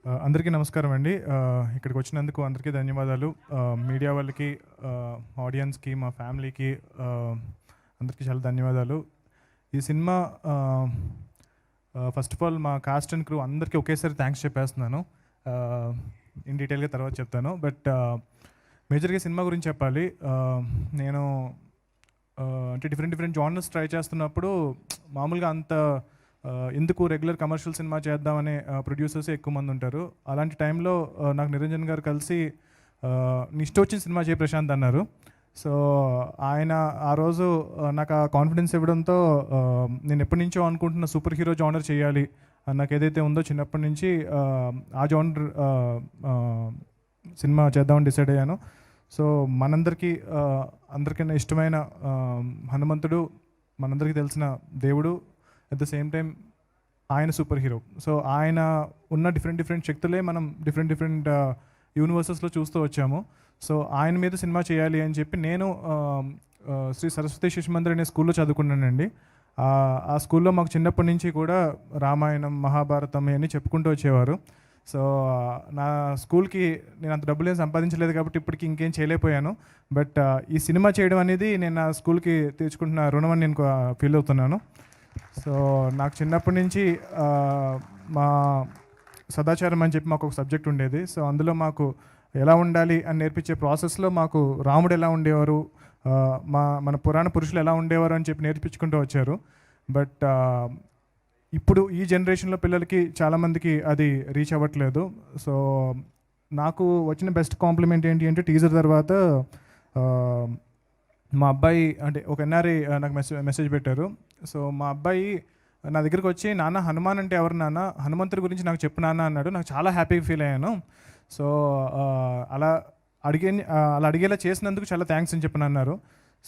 అందరికీ నమస్కారం అండి. ఇక్కడికి వచ్చినందుకు అందరికీ ధన్యవాదాలు. మీడియా వాళ్ళకి, ఆడియన్స్‌కి, మా ఫ్యామిలీకి అందరికీ చాలా ధన్యవాదాలు. ఈ సినిమా ఫస్ట్ ఆఫ్ ఆల్ మా కాస్ట్ అండ్ క్రూ అందరికీ ఒకేసారి థ్యాంక్స్ చెప్పేస్తున్నాను. ఇన్ డీటెయిల్గా తర్వాత చెప్తాను. బట్ మేజర్గా సినిమా గురించి చెప్పాలి. నేను అంటే డిఫరెంట్ జానర్స్ ట్రై చేస్తున్నప్పుడు మామూలుగా అంత ఎందుకు రెగ్యులర్ కమర్షియల్ సినిమా చేద్దామనే ప్రొడ్యూసర్స్ ఎక్కువ మంది ఉంటారు. అలాంటి టైంలో నాకు నిరంజన్ గారు కలిసి నీ ఇష్టం వచ్చిన సినిమా చేయి ప్రశాంత్ అన్నారు. సో ఆయన ఆ రోజు నాకు ఆ కాన్ఫిడెన్స్ ఇవ్వడంతో నేను ఎప్పటి నుంచో అనుకుంటున్న సూపర్ హీరో జానర్ చేయాలి నాకు ఏదైతే ఉందో చిన్నప్పటి నుంచి ఆ జానర్ సినిమా చేద్దామని డిసైడ్ అయ్యాను. సో మనందరికీ అందరికన్నా ఇష్టమైన హనుమంతుడు మనందరికీ తెలిసిన దేవుడు, అట్ ద సేమ్ టైం ఆయన సూపర్ హీరో. సో ఆయన ఉన్న డిఫరెంట్ శక్తులే మనం డిఫరెంట్ యూనివర్సెస్లో చూస్తూ వచ్చాము. సో ఆయన మీద సినిమా చేయాలి అని చెప్పి నేను శ్రీ సరస్వతి శిశు మందిర్ అనే స్కూల్లో చదువుకున్నానండి. ఆ స్కూల్లో మాకు చిన్నప్పటి నుంచి కూడా రామాయణం, మహాభారతం అని చెప్పుకుంటూ వచ్చేవారు. సో నా స్కూల్కి నేను అంత డబ్బులు ఏం సంపాదించలేదు కాబట్టి ఇప్పటికి ఇంకేం చేయలేకపోయాను. బట్ ఈ సినిమా చేయడం అనేది నేను నా స్కూల్కి తీర్చుకుంటున్న రుణం అని నేను ఫీల్ అవుతున్నాను. సో నాకు చిన్నప్పటి నుంచి మా సదాచారం అని చెప్పి మాకు ఒక సబ్జెక్ట్ ఉండేది. సో అందులో మాకు ఎలా ఉండాలి అని నేర్పించే ప్రాసెస్లో మాకు రాముడు ఎలా ఉండేవారు, మన పురాణ పురుషులు ఎలా ఉండేవారు అని చెప్పి నేర్పించుకుంటూ వచ్చారు. బట్ ఇప్పుడు ఈ జనరేషన్లో పిల్లలకి చాలామందికి అది రీచ్ అవ్వట్లేదు. సో నాకు వచ్చిన బెస్ట్ కాంప్లిమెంట్ ఏంటి అంటే టీజర్ తర్వాత మా అబ్బాయి అంటే ఒక ఎన్ఆర్ఐ నాకు మెసేజ్ పెట్టారు. సో మా అబ్బాయి నా దగ్గరికి వచ్చి, నాన్న హనుమాన్ అంటే ఎవరు నాన్న, హనుమంతుడి గురించి నాకు చెప్పు నాన్న అన్నాడు. నాకు చాలా హ్యాపీగా ఫీల్ అయ్యాను. సో అలా అడిగేలా చేసినందుకు చాలా థ్యాంక్స్ అని చెప్పని అన్నారు.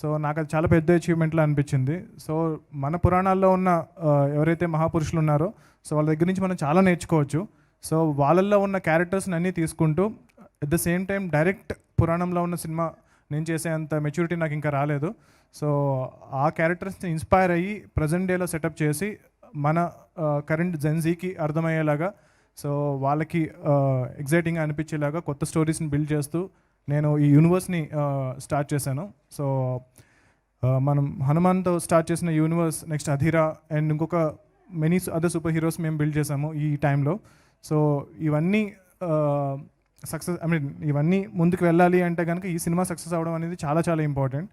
సో నాకు అది చాలా పెద్ద అచీవ్మెంట్లా అనిపించింది. సో మన పురాణాల్లో ఉన్న ఎవరైతే మహాపురుషులు ఉన్నారో సో వాళ్ళ దగ్గర నుంచి మనం చాలా నేర్చుకోవచ్చు. సో వాళ్ళల్లో ఉన్న క్యారెక్టర్స్ని అన్నీ తీసుకుంటూ at the same time direct పురాణంలో ఉన్న సినిమా నేను చేసే అంత మెచ్యూరిటీ నాకు ఇంకా రాలేదు. సో ఆ క్యారెక్టర్స్ని ఇన్స్పైర్ అయ్యి ప్రజెంట్ డేలో సెటప్ చేసి మన కరెంట్ జెన్జీకి అర్థమయ్యేలాగా, సో వాళ్ళకి ఎగ్జైటింగ్గా అనిపించేలాగా కొత్త స్టోరీస్ని బిల్డ్ చేస్తూ నేను ఈ యూనివర్స్ని స్టార్ట్ చేశాను. సో మనం హనుమాన్తో స్టార్ట్ చేసిన యూనివర్స్ నెక్స్ట్ అధీరా అండ్ ఇంకొక మెనీ అదర్ సూపర్ హీరోస్ మేము బిల్డ్ చేసాము ఈ టైంలో. సో ఇవన్నీ సక్సెస్ ఇవన్నీ ముందుకు వెళ్ళాలి అంటే కనుక ఈ సినిమా సక్సెస్ అవ్వడం అనేది చాలా ఇంపార్టెంట్.